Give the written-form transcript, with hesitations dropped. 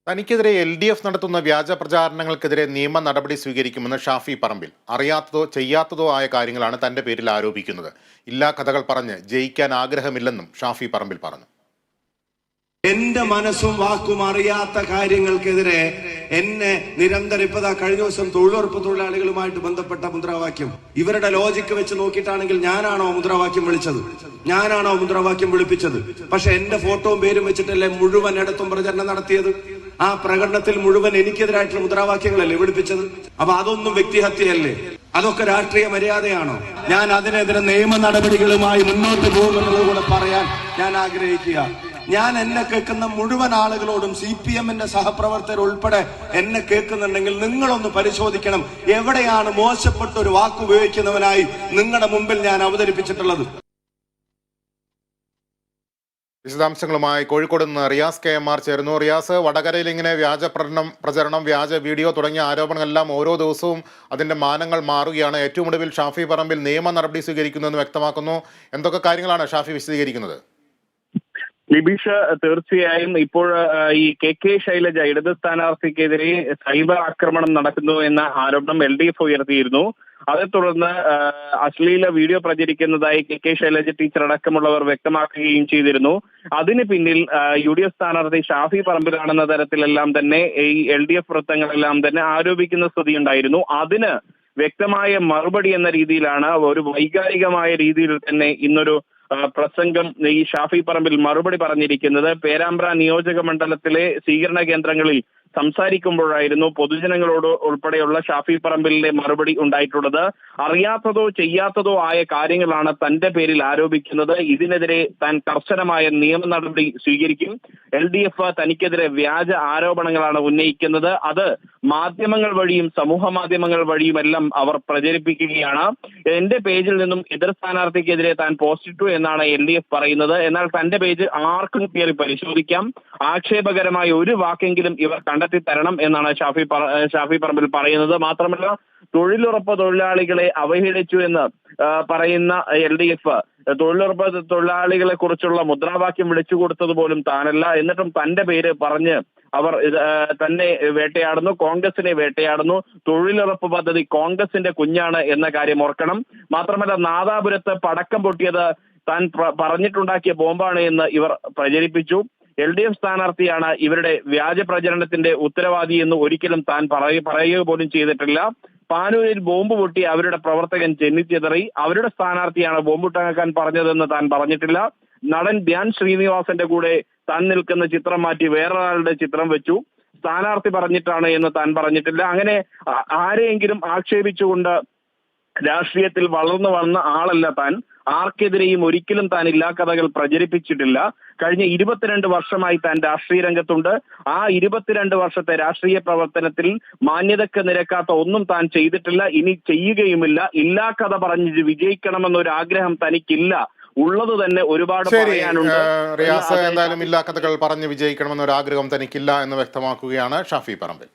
തനിക്കെതിരെ LDF നടത്തുന്ന വ്യാജ പ്രചാരണങ്ങൾക്കെതിരെ നിയമ നടപടി സ്വീകരിക്കുമെന്ന് ഷാഫി പറമ്പിൽ. അറിയാത്തതോ ചെയ്യാത്തതോ ആയ കാര്യങ്ങളാണ് തന്റെ പേരിൽ ആരോപിക്കുന്നത്. ഇല്ലാ കഥകൾ പറഞ്ഞ് ജയിക്കാൻ ആഗ്രഹമില്ലെന്നും ഷാഫി പറമ്പിൽ പറഞ്ഞു. എന്റെ മനസ്സും വാക്കും അറിയാത്ത കാര്യങ്ങൾക്കെതിരെ എന്നെ നിരന്തരം ഇപ്പതാ കഴിഞ്ഞ ദിവസം തൊഴിലുറപ്പ് തൊഴിലാളികളുമായിട്ട് ബന്ധപ്പെട്ട മുദ്രാവാക്യം ഇവരുടെ ലോജിക്ക് വെച്ച് നോക്കിയിട്ടാണെങ്കിൽ ഞാനാണോ മുദ്രാവാക്യം വിളിച്ചത്, ഞാനാണോ മുദ്രാവാക്യം വിളിപ്പിച്ചത്? പക്ഷെ എന്റെ ഫോട്ടോയും പേരും വെച്ചിട്ടല്ലേ മുഴുവൻ ഇടത്തും പ്രചരണം നടത്തിയത്. ആ പ്രകടനത്തിൽ മുഴുവൻ എനിക്കെതിരായിട്ടുള്ള മുദ്രാവാക്യങ്ങളല്ലേ വിളിപ്പിച്ചത്. അപ്പൊ അതൊന്നും വ്യക്തിഹത്യയല്ലേ? അതൊക്കെ രാഷ്ട്രീയ മര്യാദയാണോ? ഞാൻ അതിനെതിരെ നിയമ നടപടികളുമായി മുന്നോട്ട് പോകുമെന്നുള്ളത് കൂടെ പറയാൻ ഞാൻ ആഗ്രഹിക്കുക. ഞാൻ എന്നെ കേൾക്കുന്ന മുഴുവൻ ആളുകളോടും CPM-ന്റെ സഹപ്രവർത്തകർ ഉൾപ്പെടെ എന്നെ കേൾക്കുന്നുണ്ടെങ്കിൽ നിങ്ങളൊന്ന് പരിശോധിക്കണം, എവിടെയാണ് മോശപ്പെട്ട ഒരു വാക്ക് ഉപയോഗിക്കുന്നവനായി നിങ്ങളുടെ മുമ്പിൽ ഞാൻ അവതരിപ്പിച്ചിട്ടുള്ളത്. വിശദാംശങ്ങളുമായി കോഴിക്കോട് നിന്ന് റിയാസ് KMR ചേരുന്നു. റിയാസ്, വടകരയിൽ ഇങ്ങനെ വ്യാജ പ്രചരണം, വ്യാജ വീഡിയോ തുടങ്ങിയ ആരോപണങ്ങളെല്ലാം ഓരോ ദിവസവും അതിന്റെ മാനങ്ങൾ മാറുകയാണ്. ഏറ്റവും ഒടുവിൽ ഷാഫി പറമ്പിൽ നിയമ നടപടി സ്വീകരിക്കുന്നുവെന്ന് വ്യക്തമാക്കുന്നു. എന്തൊക്കെ കാര്യങ്ങളാണ് ഷാഫി വിശദീകരിക്കുന്നത്? ലിബീഷ, തീർച്ചയായും ഇപ്പോൾ ഈ KK ശൈലജ ഇടത് സ്ഥാനാർത്ഥിക്കെതിരെ സൈബർ ആക്രമണം നടക്കുന്നു എന്ന ആരോപണം LDF ഉയർത്തിയിരുന്നു. അതേ തുടർന്ന് അശ്ലീല വീഡിയോ പ്രചരിക്കുന്നതായി KK ശൈലജ ടീച്ചർ അടക്കമുള്ളവർ വ്യക്തമാക്കുകയും ചെയ്തിരുന്നു. അതിന് പിന്നിൽ UDF സ്ഥാനാർത്ഥി ഷാഫി പറമ്പിലാണെന്ന തരത്തിലെല്ലാം തന്നെ ഈ LDF വൃത്തങ്ങളെല്ലാം തന്നെ ആരോപിക്കുന്ന സ്ഥിതി ഉണ്ടായിരുന്നു. അതിന് വ്യക്തമായ മറുപടി എന്ന രീതിയിലാണ്, ഒരു വൈകാരികമായ രീതിയിൽ തന്നെ ഇന്നൊരു പ്രസംഗം ഈ ഷാഫി പറമ്പിൽ മറുപടി പറഞ്ഞിരിക്കുന്നത്. പേരാമ്പ്ര നിയോജക മണ്ഡലത്തിലെ സ്വീകരണ കേന്ദ്രങ്ങളിൽ സംസാരിക്കുമ്പോഴായിരുന്നു പൊതുജനങ്ങളോട് ഉൾപ്പെടെയുള്ള ഷാഫി പറമ്പിലിന്റെ മറുപടി ഉണ്ടായിട്ടുള്ളത്. അറിയാത്തതോ ചെയ്യാത്തതോ ആയ കാര്യങ്ങളാണ് തന്റെ പേരിൽ ആരോപിക്കുന്നത്. ഇതിനെതിരെ താൻ കർശനമായ നിയമ നടപടി സ്വീകരിക്കും. LDF തനിക്കെതിരെ വ്യാജ ആരോപണങ്ങളാണ് ഉന്നയിക്കുന്നത്. അത് മാധ്യമങ്ങൾ വഴിയും സമൂഹ മാധ്യമങ്ങൾ വഴിയുമെല്ലാം അവർ പ്രചരിപ്പിക്കുകയാണ്. എന്റെ പേജിൽ നിന്നും എതിർ സ്ഥാനാർത്ഥിക്കെതിരെ താൻ പോസ്റ്റിട്ടു എന്നാണ് LDF പറയുന്നത്. എന്നാൽ തന്റെ പേജ് ആർക്കും കയറി പരിശോധിക്കാം. ആക്ഷേപകരമായ ഒരു വാക്കെങ്കിലും ഇവർ കണ്ടെത്തി തരണം എന്നാണ് ഷാഫി പറമ്പിൽ പറയുന്നത്. മാത്രമല്ല, തൊഴിലുറപ്പ് തൊഴിലാളികളെ അവഹേളിച്ചു എന്ന് പറയുന്ന LDF തൊഴിലുറപ്പ് തൊഴിലാളികളെ കുറിച്ചുള്ള മുദ്രാവാക്യം വിളിച്ചു കൊടുത്തത് പോലും താനല്ല. എന്നിട്ടും തന്റെ പേര് പറഞ്ഞ് അവർ തന്നെ വേട്ടയാടുന്നു, കോൺഗ്രസിനെ വേട്ടയാടുന്നു. തൊഴിലുറപ്പ് പദ്ധതി കോൺഗ്രസിന്റെ കുഞ്ഞാണ് എന്ന കാര്യം ഓർക്കണം. മാത്രമല്ല, നാദാപുരത്ത് പടക്കം പൊട്ടിയത് താൻ പറഞ്ഞിട്ടുണ്ടാക്കിയ ബോംബാണ് എന്ന് ഇവർ പ്രചരിപ്പിച്ചു. LDF സ്ഥാനാർത്ഥിയാണ് ഇവരുടെ വ്യാജ പ്രചരണത്തിന്റെ ഉത്തരവാദി എന്ന് ഒരിക്കലും താൻ പറയുക പോലും ചെയ്തിട്ടില്ല. പാനൂരിൽ ബോംബ് പൊട്ടി അവരുടെ പ്രവർത്തകൻ ചെന്നിച്ചിതറി. അവരുടെ സ്ഥാനാർത്ഥിയാണ് ബോംബുണ്ടാക്കാൻ പറഞ്ഞതെന്ന് താൻ പറഞ്ഞിട്ടില്ല. നടൻ ധ്യാൻ ശ്രീനിവാസന്റെ കൂടെ താൻ നിൽക്കുന്ന ചിത്രം മാറ്റി വേറൊരാളുടെ ചിത്രം വെച്ചു. സ്ഥാനാർത്ഥി പറഞ്ഞിട്ടാണ് എന്ന് താൻ പറഞ്ഞിട്ടില്ല. അങ്ങനെ ആരെയെങ്കിലും ആക്ഷേപിച്ചുകൊണ്ട് രാഷ്ട്രീയത്തിൽ വളർന്നു വന്ന ആളല്ല താൻ. ആർക്കെതിരെയും ഒരിക്കലും താൻ ഇല്ലാക്കഥകൾ പ്രചരിപ്പിച്ചിട്ടില്ല. കഴിഞ്ഞ 22 വർഷമായി താൻ രാഷ്ട്രീയ രംഗത്തുണ്ട്. ആ 22 വർഷത്തെ രാഷ്ട്രീയ പ്രവർത്തനത്തിൽ മാന്യതയ്ക്ക് നിരക്കാത്ത ഒന്നും താൻ ചെയ്തിട്ടില്ല, ഇനി ചെയ്യുകയുമില്ല. ഇല്ലാക്കഥ പറഞ്ഞ് വിജയിക്കണമെന്നൊരു ആഗ്രഹം തനിക്കില്ല. ഉള്ളത് തന്നെ ഒരുപാട് പറയാനുണ്ട്. റിയാസ്, എന്തായാലും ഇല്ലാക്കഥകൾ പറഞ്ഞ് വിജയിക്കണമെന്നൊരു ആഗ്രഹം തനിക്കില്ല എന്ന് വ്യക്തമാക്കുകയാണ് ഷാഫി പറമ്പിൽ.